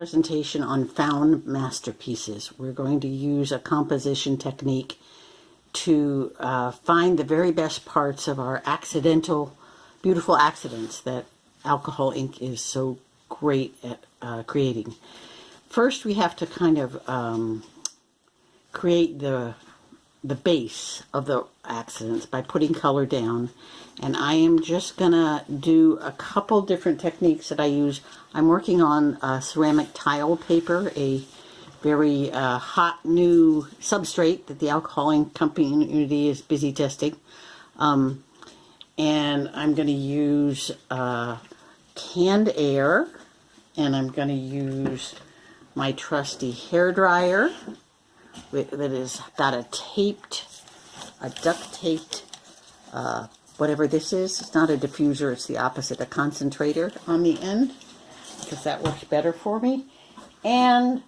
Presentation on found masterpieces. We're going to use a composition technique to find the very best parts of our accidental, beautiful accidents that alcohol ink is so great at creating. First, we have to kind of create the base of the accidents by putting color down. And I am just gonna do a couple different techniques that I use. I'm working on ceramic tile paper, a very hot new substrate that the alcohol ink community is busy testing. And I'm gonna use canned air, and I'm gonna use my trusty hair dryer that is got a duct taped, whatever this is. It's not a diffuser, it's the opposite, a concentrator on the end, because that works better for me. And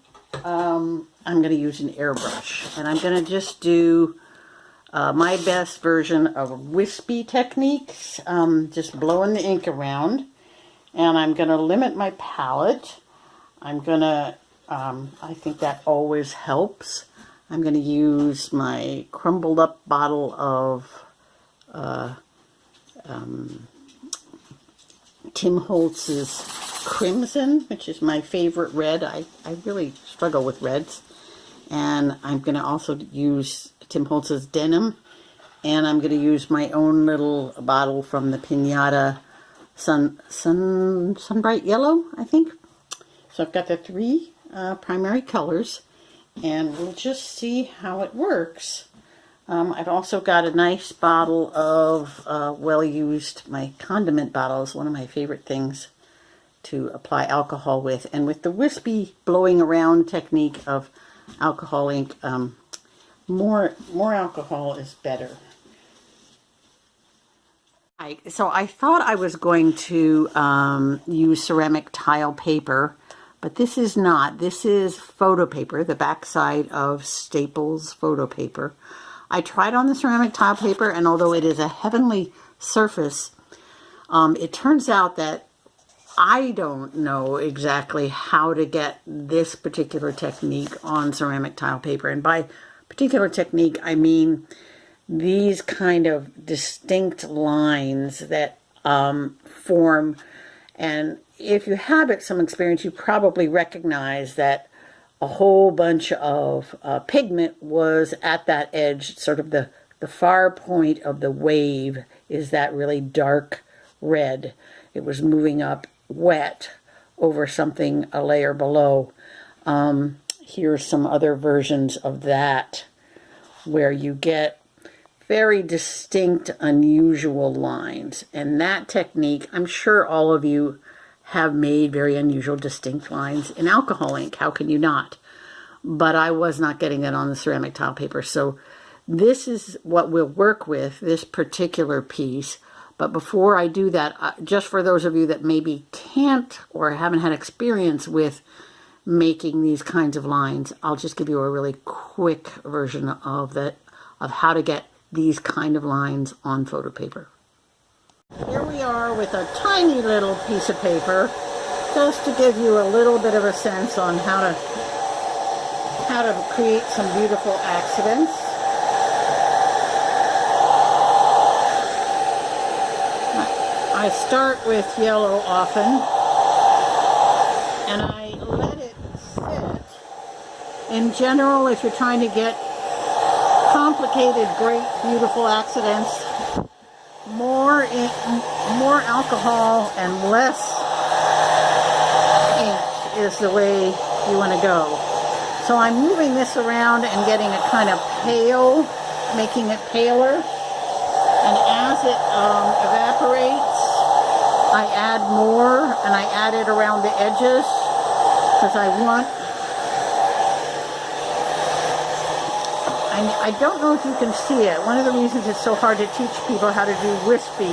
I'm going to use an airbrush, and I'm going to just do my best version of wispy techniques, just blowing the ink around. And I'm going to limit my palette. I'm going to, I think that always helps. I'm going to use my crumbled up bottle of Tim Holtz's Crimson, which is my favorite red. I really struggle with reds. And I'm going to also use Tim Holtz's Denim. And I'm going to use my own little bottle from the Pinata Sunbright Yellow, I think. So I've got the three primary colors, and we'll just see how it works. I've also got a nice bottle of well-used, my condiment bottle is one of my favorite things to apply alcohol with. And with the wispy blowing around technique of alcohol ink, more alcohol is better. So I thought I was going to use ceramic tile paper, but this is not. This is photo paper, the backside of Staples photo paper. I tried on the ceramic tile paper, and although it is a heavenly surface, it turns out that I don't know exactly how to get this particular technique on ceramic tile paper. And by particular technique, I mean these kind of distinct lines that form. And if you have some experience, you probably recognize that a whole bunch of pigment was at that edge, sort of the far point of the wave is that really dark red. It was moving up wet over something a layer below. Here's some other versions of that where you get very distinct, unusual lines. And that technique, I'm sure all of you have made very unusual, distinct lines in alcohol ink. How can you not? But I was not getting that on the ceramic tile paper. So this is what we'll work with, this particular piece. But before I do that, just for those of you that maybe can't or haven't had experience with making these kinds of lines, I'll just give you a really quick version of how to get these kind of lines on photo paper. Here we are with a tiny little piece of paper, just to give you a little bit of a sense on how to create some beautiful accidents. I start with yellow often, and I let it sit. In general, if you're trying to get complicated, great, beautiful accidents, more alcohol and less ink is the way you want to go. So I'm moving this around and getting it kind of pale, making it paler. And as it evaporates, I add more, and I add it around the edges because I don't know if you can see it. One of the reasons it's so hard to teach people how to do wispy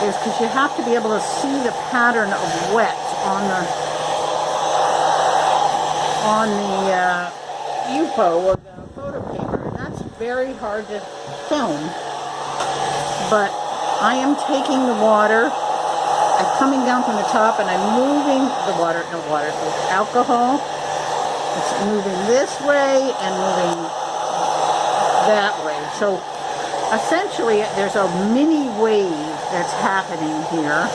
is because you have to be able to see the pattern of wet on the UPO or the photo paper. And that's very hard to film. But I am taking the water, I coming down from the top, and I'm moving the alcohol. It's moving this way and moving that way. So essentially, there's a mini wave that's happening here.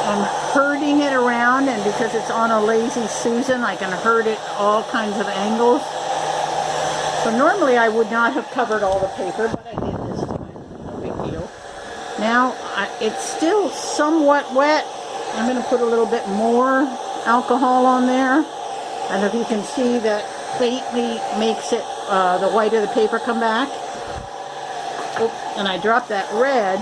I'm herding it around, and because it's on a Lazy Susan, I can herd it all kinds of angles. So normally I would not have covered all the paper, but I did this time. No big deal. Now, it's still somewhat wet. I'm going to put a little bit more alcohol on there. And if you can see, that faintly makes it, the white of the paper come back. Oh, and I dropped that red.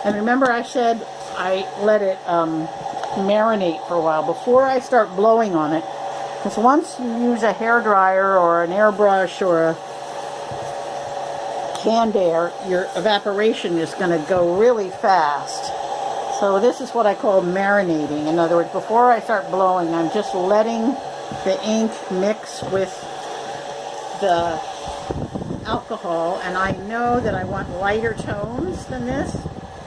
And remember I said I let it marinate for a while before I start blowing on it. Because once you use a hairdryer or an airbrush or a canned air, your evaporation is going to go really fast. So this is what I call marinating. In other words, before I start blowing, I'm just letting the ink mix with the alcohol. And I know that I want lighter tones than this,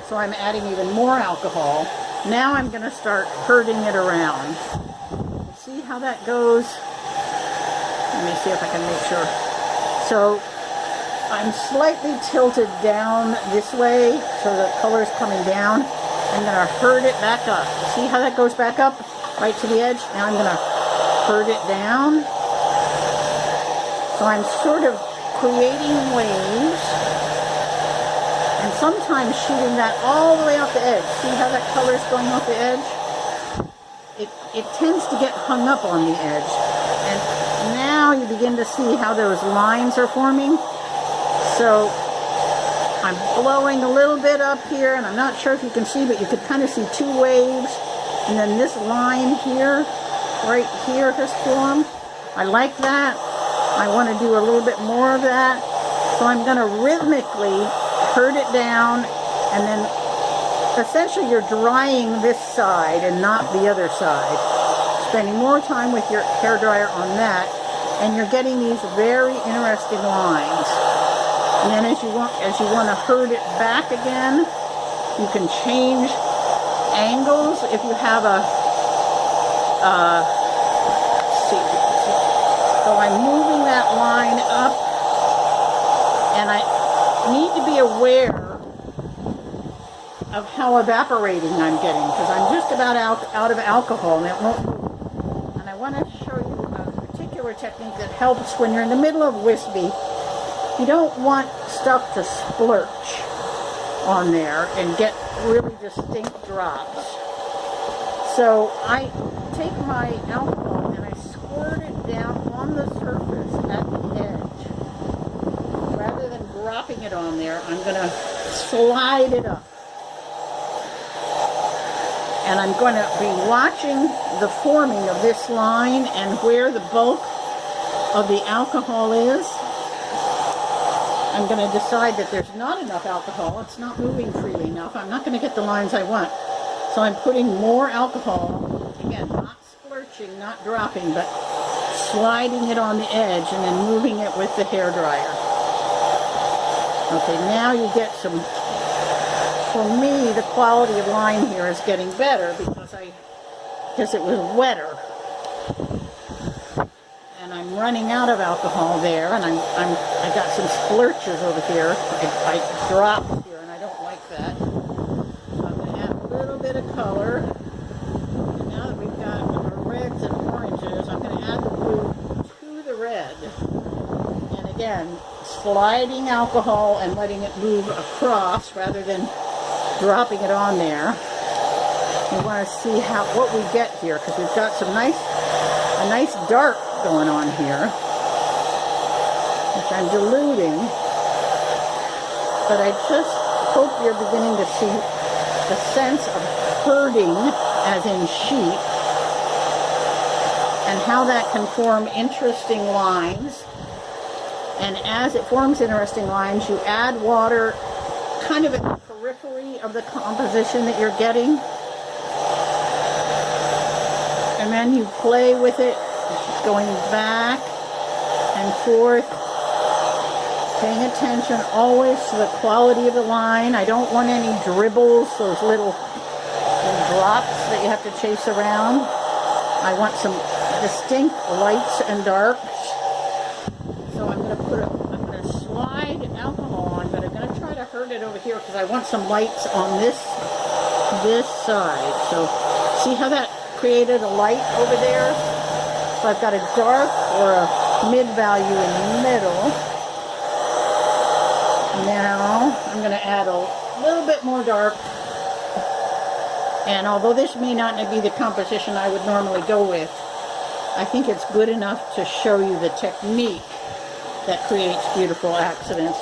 so I'm adding even more alcohol. Now I'm going to start herding it around. See how that goes? Let me see if I can make sure. So I'm slightly tilted down this way, so the color's coming down. I'm going to herd it back up. See how that goes back up? Right to the edge? Now I'm going to herd it down. So I'm sort of creating waves, and sometimes shooting that all the way off the edge. See how that color's going off the edge? It tends to get hung up on the edge. And now you begin to see how those lines are forming. So I'm blowing a little bit up here, and I'm not sure if you can see, but you could kind of see two waves. And then this line here, right here, has formed. I like that. I want to do a little bit more of that. So I'm going to rhythmically herd it down, and then essentially you're drying this side and not the other side. Spending more time with your hairdryer on that, and you're getting these very interesting lines. And then as you want to herd it back again, you can change angles if you have a let's see. So I'm moving that line up, and I need to be aware of how evaporating I'm getting, because I'm just about out of alcohol, and it won't move. And I want to show you a particular technique that helps when you're in the middle of wispy. You don't want stuff to splurch on there and get really distinct drops. So I take my alcohol and I squirt it down on the surface at the edge. Rather than dropping it on there, I'm going to slide it up. And I'm going to be watching the forming of this line and where the bulk of the alcohol is. I'm going to decide that there's not enough alcohol. It's not moving freely enough. I'm not going to get the lines I want. So I'm putting more alcohol, again, not splurching, not dropping, but sliding it on the edge and then moving it with the hairdryer. Okay, now you get some. For me, the quality of line here is getting better because it was wetter, and I'm running out of alcohol there, and I got some splurches over here. I dropped here, and I don't like that. So I'm going to add a little bit of color. And now that we've got our reds and oranges, I'm going to add the blue to the red. And again, sliding alcohol and letting it move across rather than dropping it on there. We want to see what we get here, because we've got a nice dark going on here, which I'm diluting. But I just hope you're beginning to see the sense of herding, as in sheep, and how that can form interesting lines. And as it forms interesting lines, you add water kind of at the periphery of the composition that you're getting, and then you play with it, going back and forth Paying attention always to the quality of the line. I don't want any dribbles, those little drops that you have to chase around. I want some distinct lights and darks. So I'm going to slide alcohol on, but I'm going to try to herd it over here because I want some lights on this side. So see how that created a light over there? So I've got a dark or a mid value in the middle. Now I'm going to add a little bit more dark. And although this may not be the composition I would normally go with, I think it's good enough to show you the technique that creates beautiful accidents.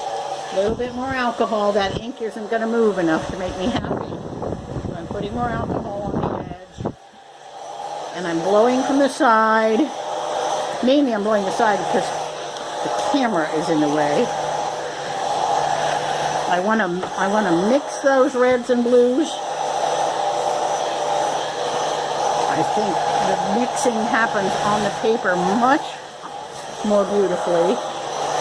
A little bit more alcohol. That ink isn't going to move enough to make me happy. So I'm putting more alcohol on the edge. And I'm blowing from the side. Mainly I'm blowing the side because the camera is in the way. I want to mix those reds and blues. I think the mixing happens on the paper much more beautifully.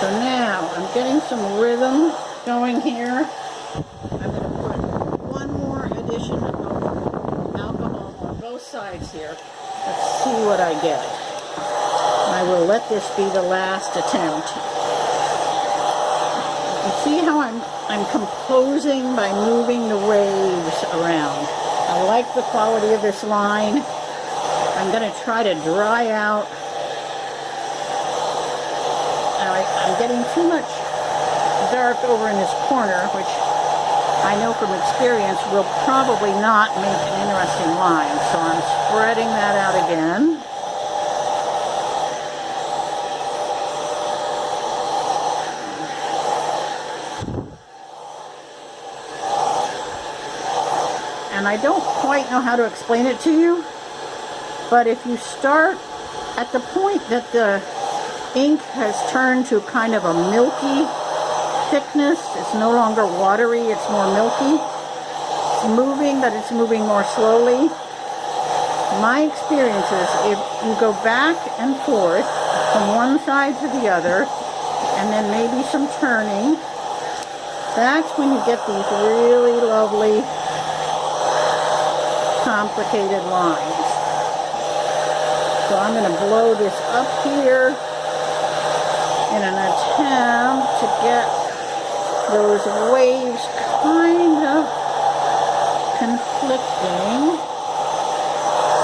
So now I'm getting some rhythm going here. I'm going to put one more addition of alcohol on both sides here. Let's see what I get. I will let this be the last attempt. You see how I'm composing by moving the waves around. I like the quality of this line. I'm going to try to dry out. I'm getting too much dark over in this corner, which I know from experience will probably not make an interesting line. So I'm spreading that out again. And I don't quite know how to explain it to you, but if you start at the point that the ink has turned to kind of a milky thickness, it's no longer watery, it's more milky. It's moving, but it's moving more slowly. My experience is if you go back and forth from one side to the other, and then maybe some turning, that's when you get these really lovely complicated lines. So I'm going to blow this up here in an attempt to get those waves kind of conflicting.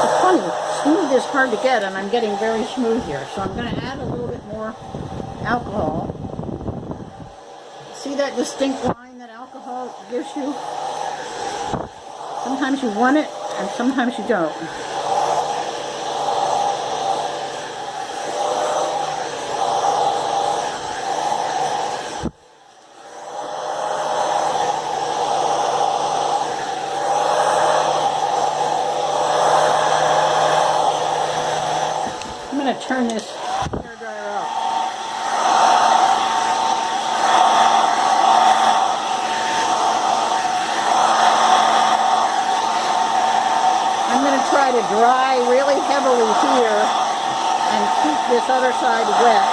It's funny, smooth is hard to get, and I'm getting very smooth here. So I'm going to add a little bit more alcohol. See that distinct line that alcohol gives you? Sometimes you want it, and sometimes you don't. I'm going to turn this hairdryer off. I'm going to try to dry really heavily here and keep this other side wet.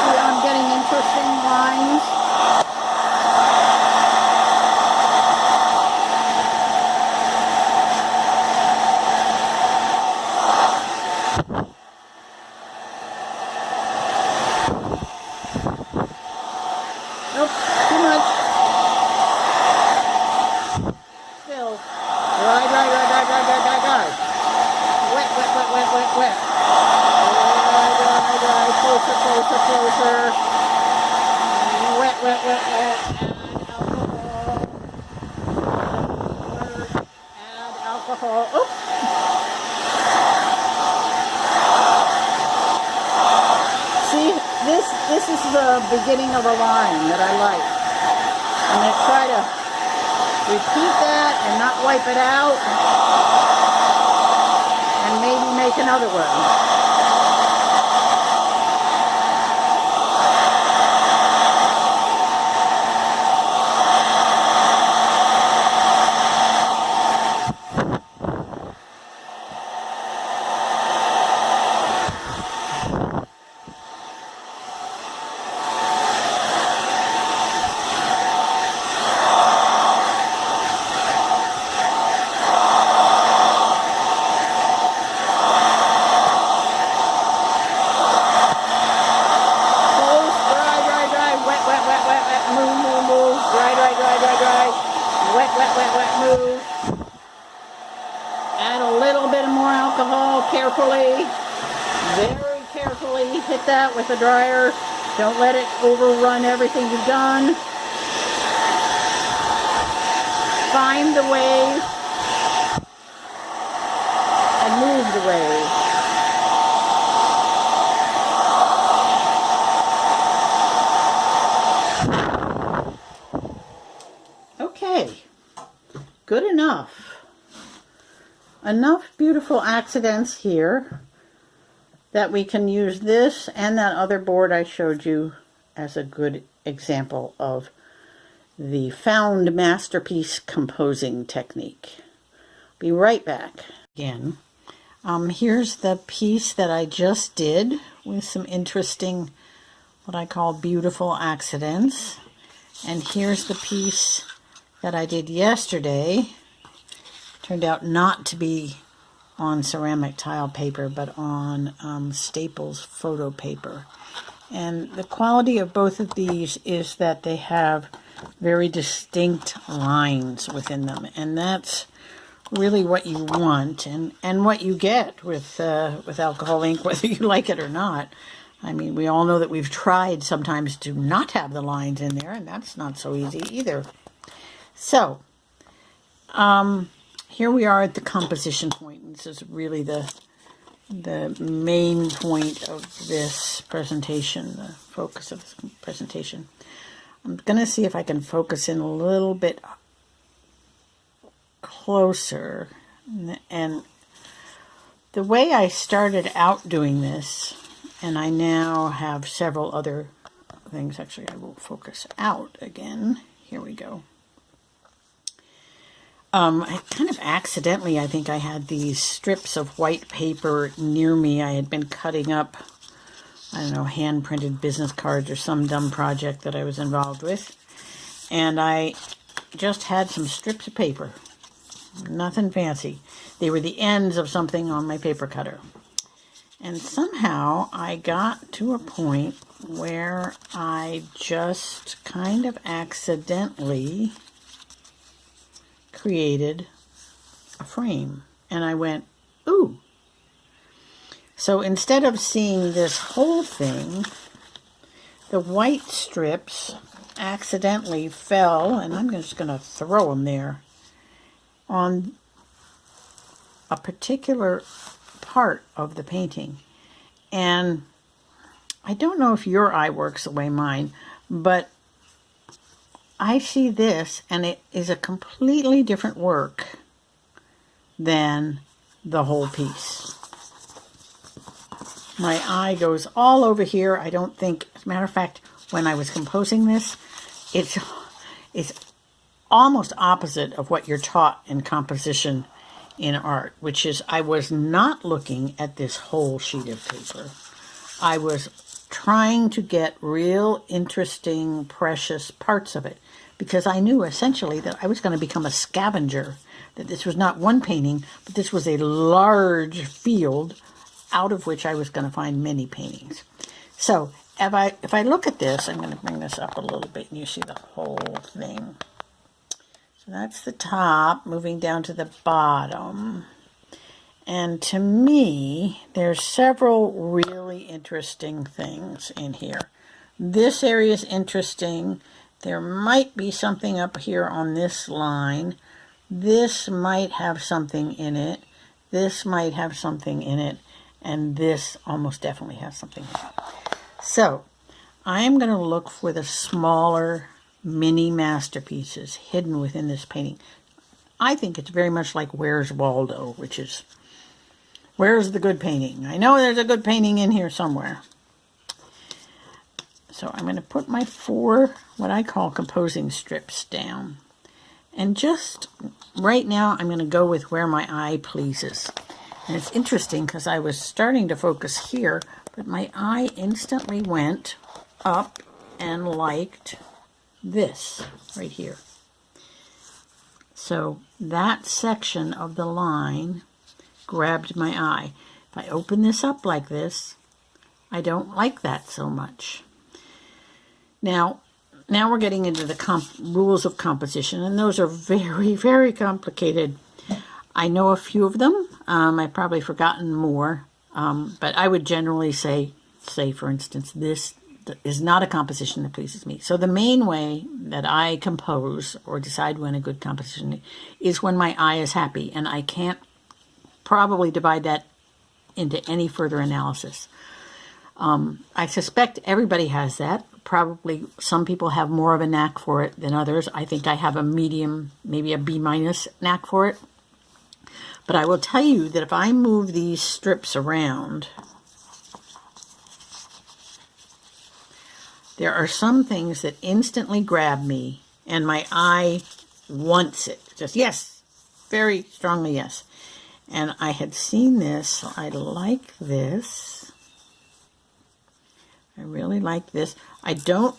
See, I'm getting interesting lines. Nope, too much. Still. Dry, dry, dry, dry, dry, dry, dry, dry. Wet, wet, wet, wet, wet, wet. Dry, dry, dry. Closer, closer, closer. Wet, wet, wet, wet. Add alcohol. Add alcohol. Oops. See, this is the beginning of a line that I like. I'm going to try to repeat that and not wipe it out, and maybe make another one. carefully, very carefully hit that with a dryer. Don't let it overrun everything you've done. Find the wave and move the wave. Okay, good enough. Enough beautiful accidents here that we can use this and that other board I showed you as a good example of the found masterpiece composing technique. Be right back. Again, here's the piece that I just did with some interesting, what I call beautiful accidents. And here's the piece that I did yesterday. Turned out not to be on ceramic tile paper, but on Staples photo paper. And the quality of both of these is that they have very distinct lines within them, and that's really what you want and what you get with alcohol ink, whether you like it or not. I mean, we all know that we've tried sometimes to not have the lines in there, and that's not so easy either. So here we are at the composition point. This is really the main point of this presentation, the focus of this presentation. I'm going to see if I can focus in a little bit closer. And the way I started out doing this, and I now have several other things. Actually, I will focus out again. Here we go. I kind of accidentally, I think I had these strips of white paper near me. I had been cutting up, I don't know, hand-printed business cards or some dumb project that I was involved with. And I just had some strips of paper. Nothing fancy. They were the ends of something on my paper cutter. And somehow I got to a point where I just kind of accidentally created a frame. And I went, ooh. So instead of seeing this whole thing, the white strips accidentally fell, and I'm just going to throw them there, on a particular part of the painting. And I don't know if your eye works the way mine, but I see this, and it is a completely different work than the whole piece. My eye goes all over here. I don't think, as a matter of fact, when I was composing this, it's almost opposite of what you're taught in composition in art, which is I was not looking at this whole sheet of paper. I was trying to get real interesting, precious parts of it, because I knew essentially that I was going to become a scavenger, that this was not one painting, but this was a large field out of which I was going to find many paintings. So if I look at this, I'm going to bring this up a little bit and you see the whole thing. So that's the top, moving down to the bottom. And to me, there's several really interesting things in here. This area is interesting. There might be something up here on this line. This might have something in it. This might have something in it. And this almost definitely has something in it. So I'm going to look for the smaller mini masterpieces hidden within this painting. I think it's very much like Where's Waldo, which is, where's the good painting? I know there's a good painting in here somewhere. So I'm going to put my 4, what I call composing strips down. And just right now, I'm going to go with where my eye pleases. And it's interesting because I was starting to focus here, but my eye instantly went up and liked this right here. So that section of the line grabbed my eye. If I open this up like this, I don't like that so much. Now we're getting into the rules of composition, and those are very, very complicated. I know a few of them. I've probably forgotten more, but I would generally say, for instance, this is not a composition that pleases me. So the main way that I compose or decide when a good composition is when my eye is happy, and I can't probably divide that into any further analysis. I suspect everybody has that. Probably some people have more of a knack for it than others. I think I have a medium, maybe a B- knack for it. But I will tell you that if I move these strips around, there are some things that instantly grab me and my eye wants it. Just yes, very strongly yes. And I had seen this, so I like this. I really like this. I don't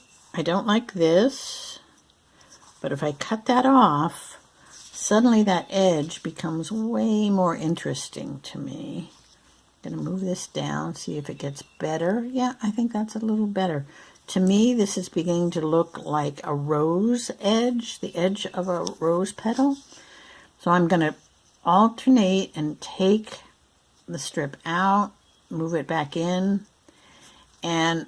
like this, but if I cut that off, suddenly that edge becomes way more interesting to me. I'm going to move this down, see if it gets better. Yeah, I think that's a little better. To me, this is beginning to look like a rose edge, the edge of a rose petal. So I'm going to alternate and take the strip out, move it back in. And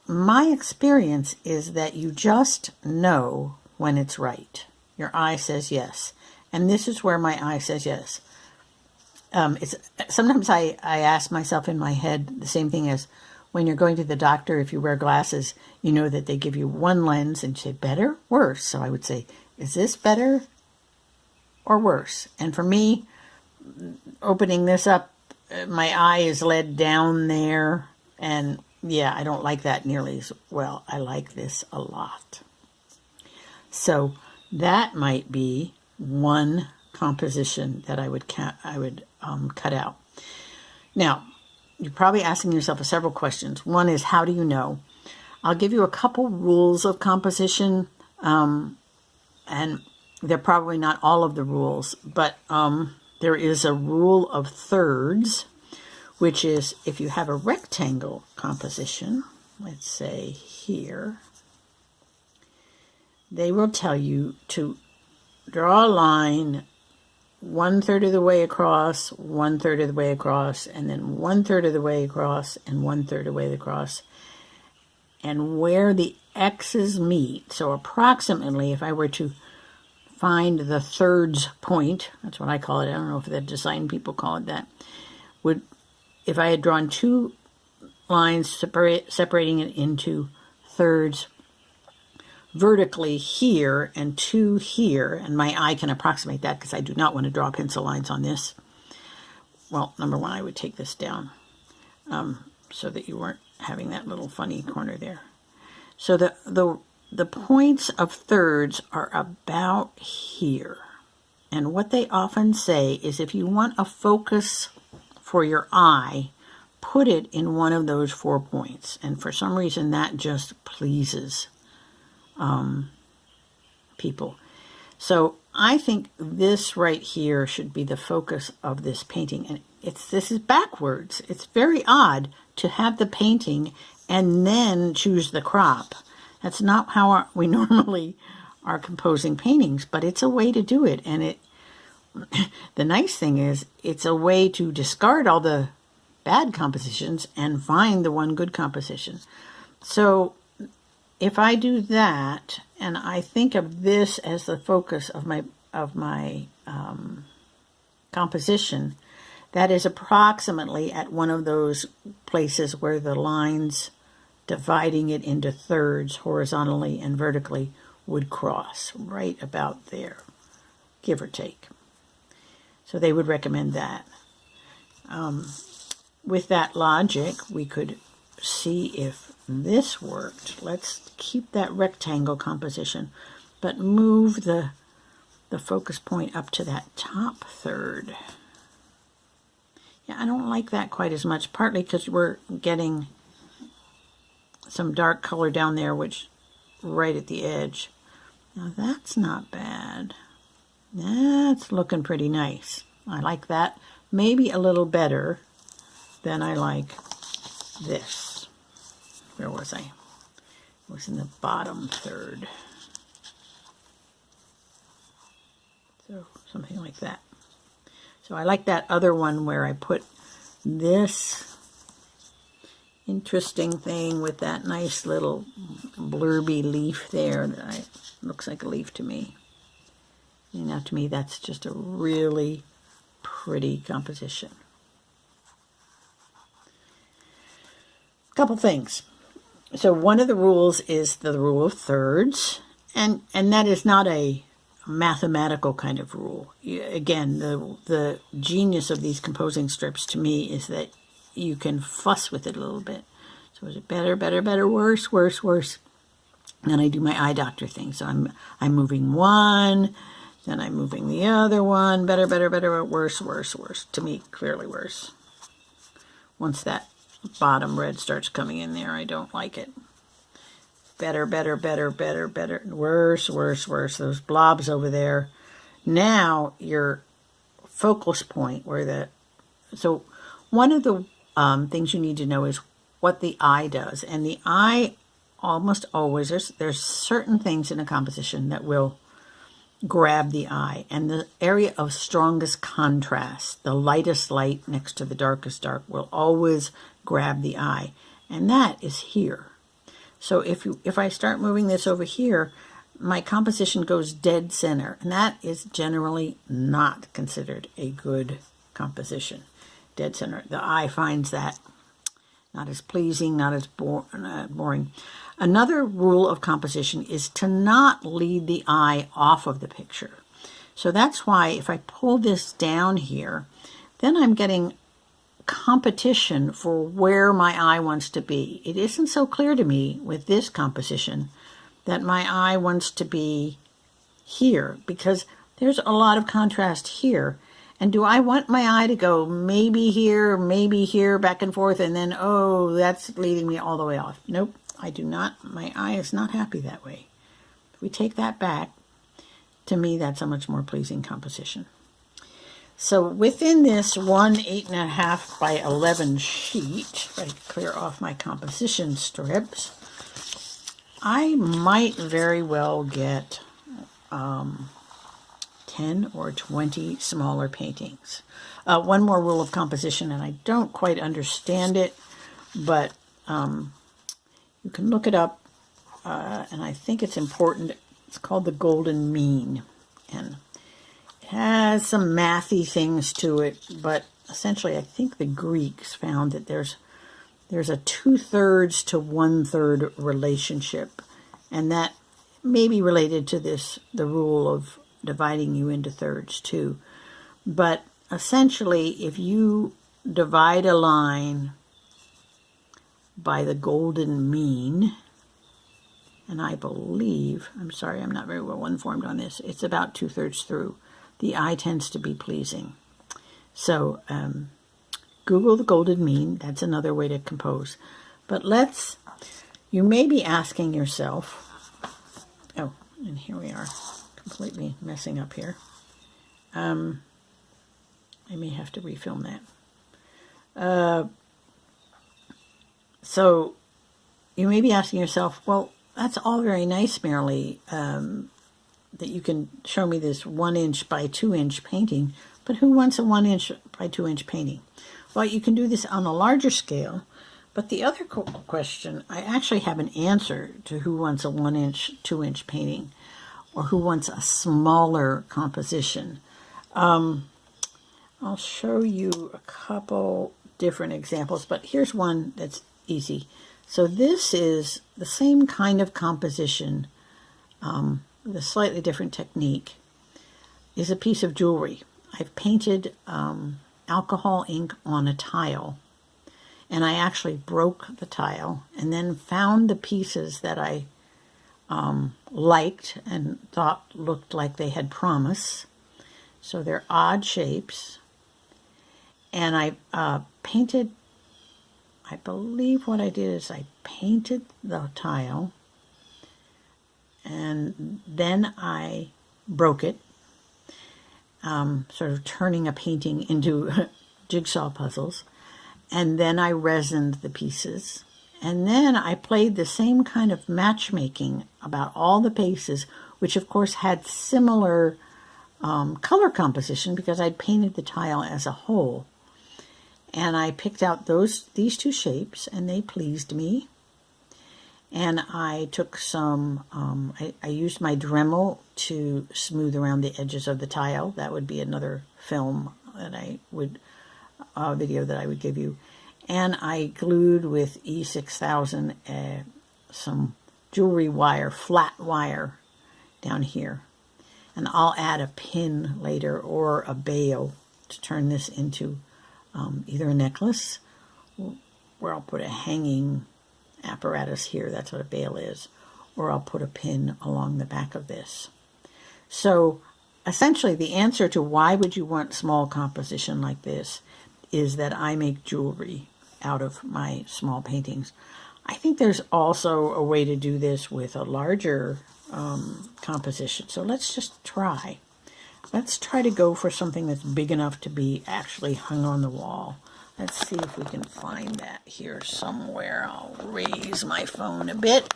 my experience is that you just know when it's right. Your eye says yes. And this is where my eye says yes. Sometimes I ask myself in my head the same thing as when you're going to the doctor. If you wear glasses, you know that they give you one lens and say, better, worse. So I would say, is this better or worse? And for me, opening this up, my eye is led down there, and yeah, I don't like that nearly as well. I like this a lot. So that might be one composition that I would cut out. Now, you're probably asking yourself several questions. One is, how do you know? I'll give you a couple rules of composition, and they're probably not all of the rules, but there is a rule of thirds, which is if you have a rectangle composition, let's say here, they will tell you to draw a line 1/3 of the way across, 1/3 of the way across, and then 1/3 of the way across, and 1/3 of the way across. And where the X's meet, so approximately, if I were to find the thirds point, that's what I call it, I don't know if the design people call it that, if I had drawn two lines separating it into thirds vertically here and two here, and my eye can approximate that because I do not want to draw pencil lines on this. Well, number one, I would take this down so that you weren't having that little funny corner there. So the points of thirds are about here. And what they often say is if you want a focus for your eye, put it in one of those 4 points. And for some reason, that just pleases people. So I think this right here should be the focus of this painting. And this is backwards. It's very odd to have the painting and then choose the crop. That's not how we normally are composing paintings, but it's a way to do it. And the nice thing is it's a way to discard all the bad compositions and find the one good composition. So if I do that, and I think of this as the focus of my composition, that is approximately at one of those places where the lines dividing it into thirds horizontally and vertically would cross, right about there, give or take. So they would recommend that. With that logic, we could see if this worked. Let's keep that rectangle composition, but move the focus point up to that top third. Yeah, I don't like that quite as much, partly because we're getting some dark color down there, which right at the edge. Now that's not bad. That's looking pretty nice. I like that. Maybe a little better than I like this. Where was I? It was in the bottom third. So something like that. So I like that other one where I put this interesting thing with that nice little blurby leaf there that looks like a leaf to me. You know, to me, that's just a really pretty composition. Couple things. So one of the rules is the rule of thirds, and that is not a mathematical kind of rule. Again, the genius of these composing strips to me is that you can fuss with it a little bit. So is it better, better, better, worse, worse, worse? Then I do my eye doctor thing. So I'm moving one, then I'm moving the other one. Better, better, better, worse, worse, worse. To me, clearly worse. Once that bottom red starts coming in there, I don't like it. Better, better, better, better, better, worse, worse, worse. Those blobs over there. Now your focus point so one of the things you need to know is what the eye does. And the eye almost always, there's certain things in a composition that will grab the eye. And the area of strongest contrast, the lightest light next to the darkest dark, will always grab the eye. And that is here. So if I start moving this over here, my composition goes dead center. And that is generally not considered a good composition. Dead center. The eye finds that not as pleasing, not as boring. Another rule of composition is to not lead the eye off of the picture. So that's why if I pull this down here, then I'm getting competition for where my eye wants to be. It isn't so clear to me with this composition that my eye wants to be here because there's a lot of contrast here. And do I want my eye to go maybe here, back and forth, and then, oh, that's leading me all the way off? Nope, I do not. My eye is not happy that way. If we take that back, to me, that's a much more pleasing composition. So within this 1 8.5 by 11 sheet, if I clear off my composition strips, I might very well get 10 or 20 smaller paintings. One more rule of composition, and I don't quite understand it, but you can look it up, and I think it's important. It's called the golden mean, and it has some mathy things to it, but essentially I think the Greeks found that there's a 2/3 to 1/3 relationship, and that may be related to the rule of dividing you into thirds too. But essentially, if you divide a line by the golden mean, and I believe, I'm sorry, I'm not very well informed on this, it's about 2/3 through, the eye tends to be pleasing. So Google the golden mean. That's another way to compose. But you may be asking yourself, oh, and here we are, completely messing up here. I may have to refilm that. So you may be asking yourself, well, that's all very nice, Marilee, that you can show me this 1 inch by 2 inch painting, but who wants a 1 inch by 2 inch painting? Well, you can do this on a larger scale, but the other question, I actually have an answer to who wants a 1 inch, 2 inch painting, or who wants a smaller composition. I'll show you a couple different examples, but here's one that's easy. So this is the same kind of composition, with a slightly different technique, is a piece of jewelry. I've painted alcohol ink on a tile, and I actually broke the tile and then found the pieces that I liked and thought looked like they had promise. So they're odd shapes. And I painted, I believe what I did is I painted the tile and then I broke it, sort of turning a painting into jigsaw puzzles. And then I resined the pieces. And then I played the same kind of matchmaking about all the pieces, which of course had similar color composition because I'd painted the tile as a whole. And I picked out these two shapes, and they pleased me. And I took some, I used my Dremel to smooth around the edges of the tile. That would be another film that video that I would give you. And I glued with E6000 some jewelry wire, flat wire down here. And I'll add a pin later or a bail to turn this into either a necklace, where I'll put a hanging apparatus here. That's what a bail is. Or I'll put a pin along the back of this. So essentially the answer to why would you want small composition like this is that I make jewelry out of my small paintings. I think there's also a way to do this with a larger composition. So let's just try. Let's try to go for something that's big enough to be actually hung on the wall. Let's see if we can find that here somewhere. I'll raise my phone a bit.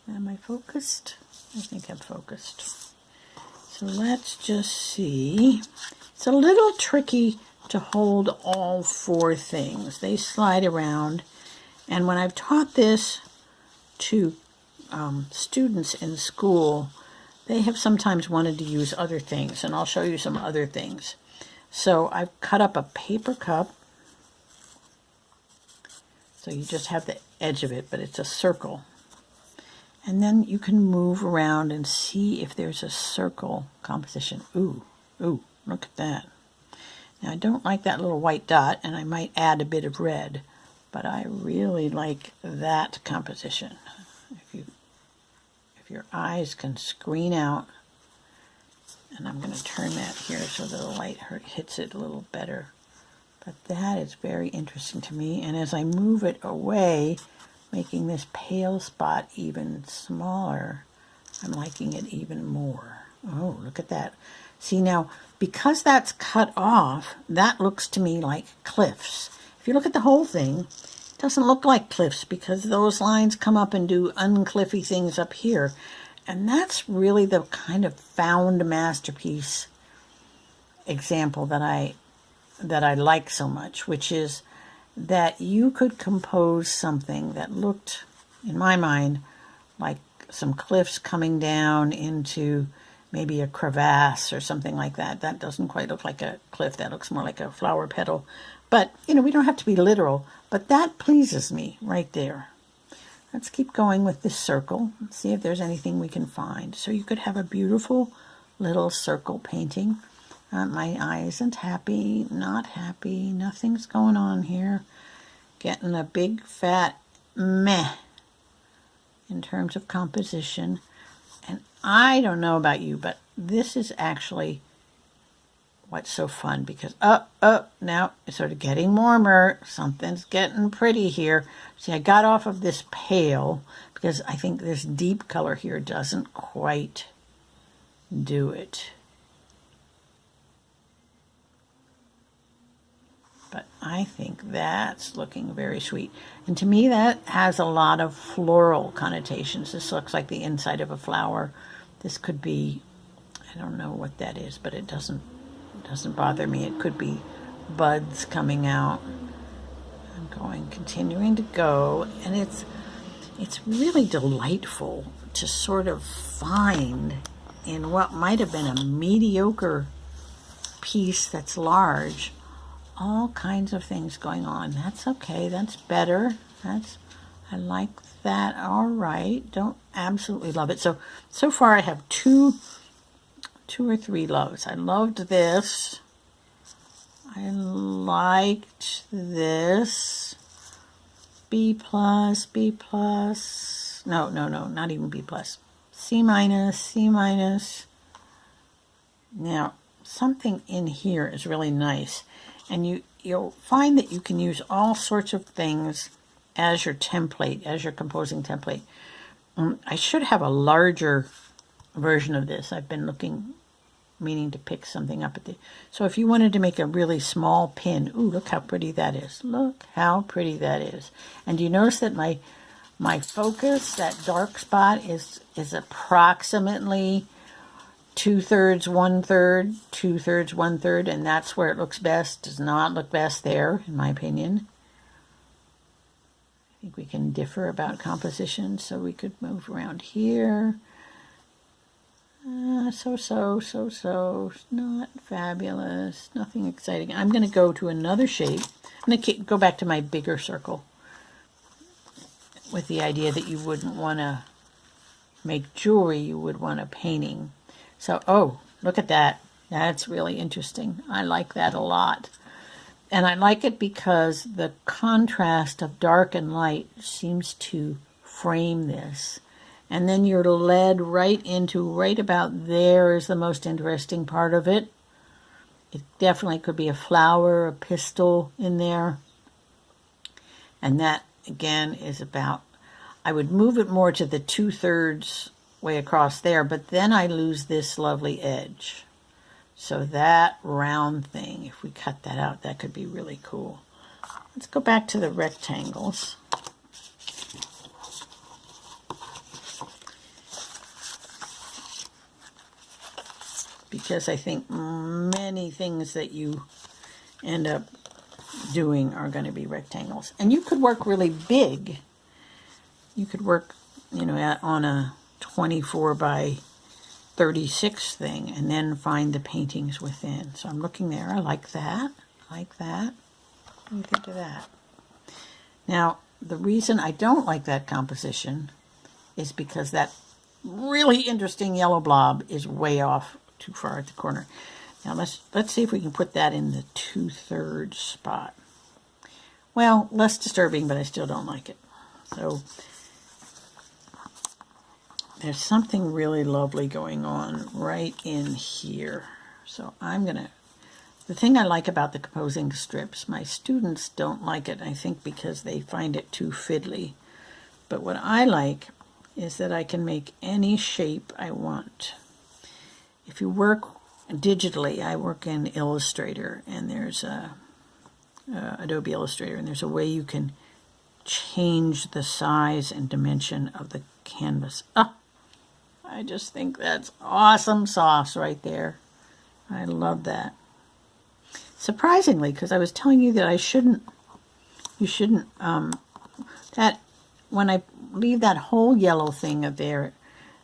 Am I focused? I think I'm focused. So let's just see. It's a little tricky to hold all four things. They slide around. And when I've taught this to students in school, they have sometimes wanted to use other things, and I'll show you some other things. So I've cut up a paper cup. So you just have the edge of it, but it's a circle. And then you can move around and see if there's a circle composition. Ooh, look at that. Now I don't like that little white dot, and I might add a bit of red, but I really like that composition. If your eyes can screen out, and I'm going to turn that here so the light hits it a little better. But that is very interesting to me. And as I move it away, making this pale spot even smaller, I'm liking it even more. Oh, look at that. See now, because that's cut off, that looks to me like cliffs. If you look at the whole thing, it doesn't look like cliffs because those lines come up and do uncliffy things up here. And that's really the kind of found masterpiece example that I like so much, which is that you could compose something that looked, in my mind, like some cliffs coming down into maybe a crevasse or something like that. That doesn't quite look like a cliff. That looks more like a flower petal. But, we don't have to be literal, but that pleases me right there. Let's keep going with this circle and see if there's anything we can find. So you could have a beautiful little circle painting. My eye isn't happy, not happy, nothing's going on here. Getting a big fat meh in terms of composition. And I don't know about you, but this is actually what's so fun because, now it's sort of getting warmer. Something's getting pretty here. See, I got off of this pale because I think this deep color here doesn't quite do it. But I think that's looking very sweet. And to me, that has a lot of floral connotations. This looks like the inside of a flower. This could be, I don't know what that is, but it doesn't bother me. It could be buds coming out. I'm continuing to go, and it's really delightful to sort of find in what might have been a mediocre piece that's large, all kinds of things going on. That's okay. That's better. I like that. All right. Don't absolutely love it. So far I have two or three loves. I loved this. I liked this. B+. No, not even B+. C-. Now, something in here is really nice. And you'll find that you can use all sorts of things as your template, as your composing template. I should have a larger version of this. I've been meaning to pick something up so if you wanted to make a really small pin, ooh, look how pretty that is. Look how pretty that is. And do you notice that my focus, that dark spot is approximately 2/3, 1/3, 2/3, 1/3, and that's where it looks best. Does not look best there, in my opinion. I think we can differ about composition, so we could move around here. So, not fabulous, nothing exciting. I'm going to go to another shape. I'm going to go back to my bigger circle with the idea that you wouldn't want to make jewelry, you would want a painting. So, oh, look at that. That's really interesting. I like that a lot. And I like it because the contrast of dark and light seems to frame this. And then you're led right into, right about there is the most interesting part of it. It definitely could be a flower, a pistil in there. And that, again, is about, I would move it more to the 2/3 way across there, but then I lose this lovely edge. So that round thing, if we cut that out, that could be really cool. Let's go back to the rectangles. Because I think many things that you end up doing are going to be rectangles. And you could work really big. You could work, you know, on a 24 by 36 thing and then find the paintings within. So I'm looking there. I like that. I like that. What do you think of that? Now, the reason I don't like that composition is because that really interesting yellow blob is way off too far at the corner. Now let's see if we can put that in the 2/3 spot. Well, less disturbing, but I still don't like it. So there's something really lovely going on right in here. So I'm gonna, the thing I like about the composing strips, my students don't like it, I think because they find it too fiddly. But what I like is that I can make any shape I want. If you work digitally, I work in Illustrator, and there's Adobe Illustrator, and there's a way you can change the size and dimension of the canvas. Oh, I just think that's awesome sauce right there. I love that. Surprisingly, because I was telling you that you shouldn't, that when I leave that whole yellow thing there,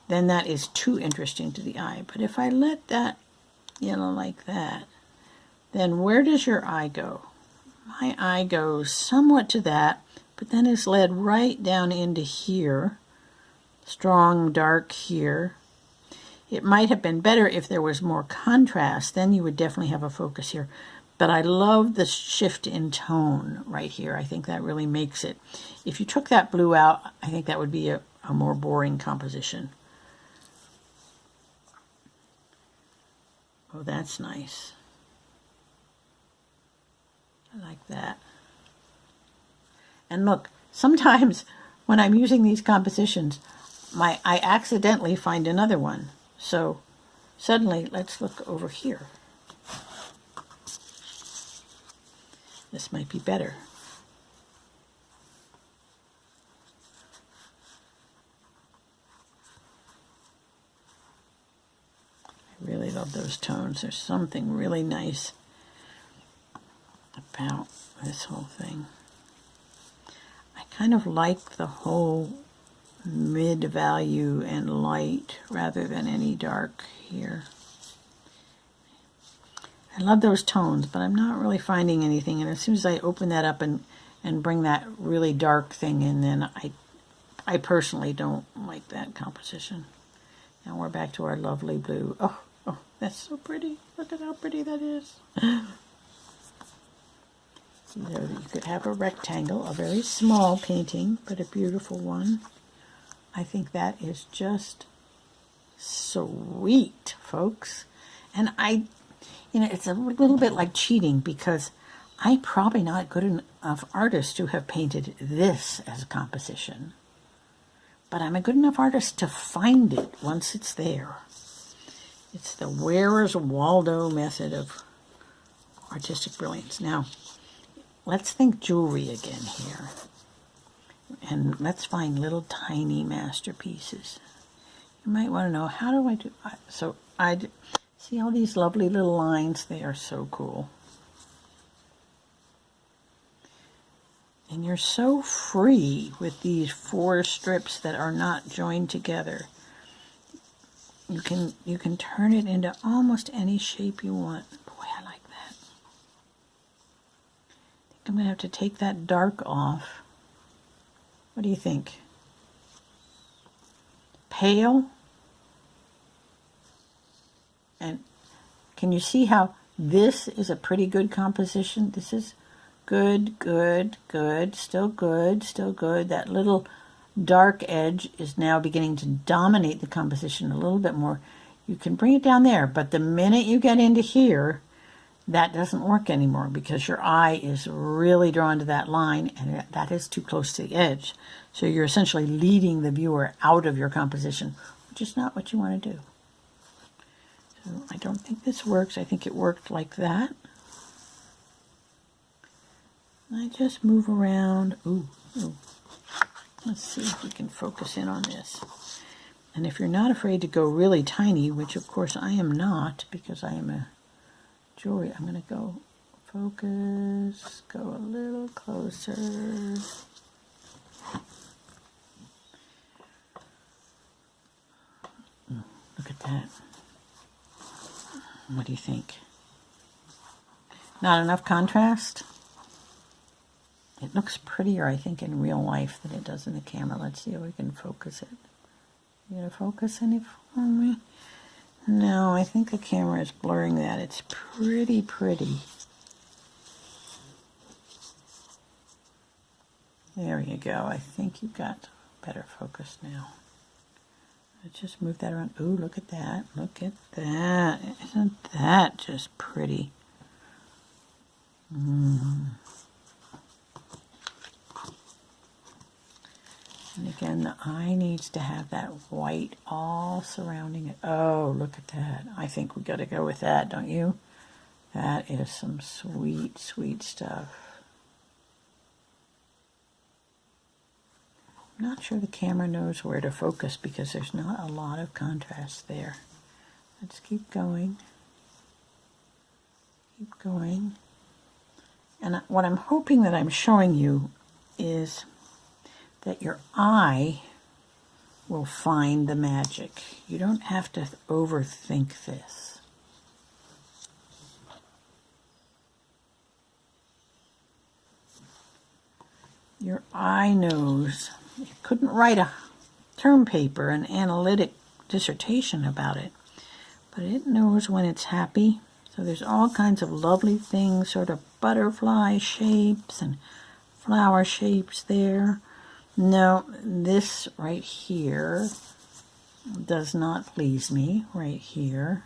then that is too interesting to the eye. But if I let that yellow like that, then where does your eye go? My eye goes somewhat to that, but then is led right down into here. Strong dark here. It might have been better if there was more contrast, then you would definitely have a focus here. But I love the shift in tone right here. I think that really makes it. If you took that blue out, I think that would be a more boring composition. Oh, that's nice. I like that. And look, sometimes when I'm using these compositions, I accidentally find another one. So suddenly, let's look over here. This might be better. I really love those tones. There's something really nice about this whole thing. I kind of like the whole mid-value and light rather than any dark here. I love those tones, but I'm not really finding anything. And as soon as I open that up and bring that really dark thing in, then I personally don't like that composition. Now we're back to our lovely blue. Oh, that's so pretty. Look at how pretty that is. You know, you could have a rectangle, a very small painting, but a beautiful one. I think that is just sweet, folks. And it's a little bit like cheating because I'm probably not a good enough artist to have painted this as a composition. But I'm a good enough artist to find it once it's there. It's the Where's Waldo method of artistic brilliance. Now, let's think jewelry again here. And let's find little tiny masterpieces. You might want to know, how do I do... So See all these lovely little lines? They are so cool. And you're so free with these 4 strips that are not joined together. You can turn it into almost any shape you want. Boy, I like that. I think I'm going to have to take that dark off. What do you think? Pale? And can you see how this is a pretty good composition? This is good, good, good, still good, still good. That little dark edge is now beginning to dominate the composition a little bit more. You can bring it down there, but the minute you get into here, that doesn't work anymore because your eye is really drawn to that line and that is too close to the edge. So you're essentially leading the viewer out of your composition, which is not what you want to do. So I don't think this works. I think it worked like that. I just move around. Ooh. Let's see if we can focus in on this. And if you're not afraid to go really tiny, which of course I am not because I am a jewelry, I'm going to go focus, go a little closer. Look at that. What do you think? Not enough contrast? It looks prettier, I think, in real life than it does in the camera. Let's see if we can focus it. You gonna focus any for me? No, I think the camera is blurring that. It's pretty pretty. There you go. I think you've got better focus now. Let's just move that around. Ooh, look at that. Look at that. Isn't that just pretty? And again, the eye needs to have that white all surrounding it. Oh, look at that. I think we got to go with that, don't you? That is some sweet, sweet stuff. I'm not sure the camera knows where to focus because there's not a lot of contrast there. Let's keep going. Keep going. And what I'm hoping that I'm showing you is that your eye will find the magic. You don't have to overthink this. Your eye knows. You couldn't write a term paper, an analytic dissertation about it, but it knows when it's happy. So there's all kinds of lovely things, sort of butterfly shapes and flower shapes there. No, this right here does not please me, right here.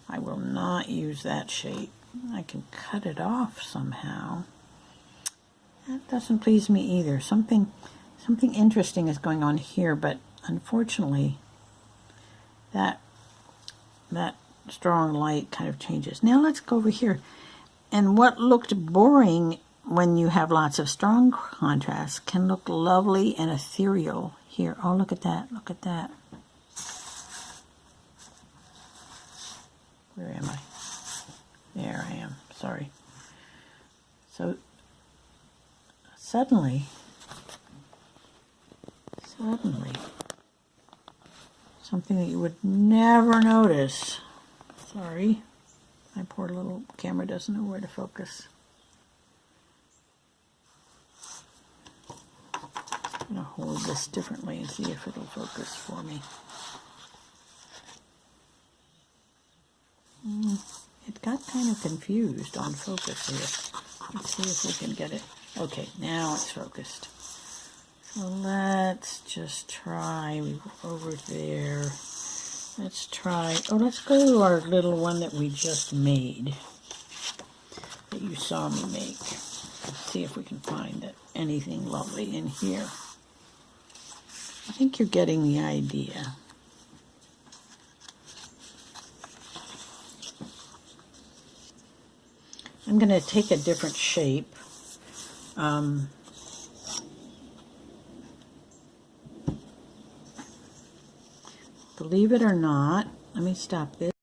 I will not use that shape. I can cut it off somehow. That doesn't please me either. Something interesting is going on here, but unfortunately that strong light kind of changes. Now let's go over here. And what looked boring when you have lots of strong contrast can look lovely and ethereal here. Oh, look at that. Look at that. Where am I? There I am. Sorry. So suddenly, something that you would never notice. Sorry. My poor little camera doesn't know where to focus. I'm going to hold this differently and see if it'll focus for me. It got kind of confused on focus here. Let's see if we can get it. Okay, now it's focused. So let's just try over there. Let's try, let's go to our little one that we just made, that you saw me make. Let's see if we can find anything lovely in here. I think you're getting the idea. I'm going to take a different shape. Believe it or not, let me stop this.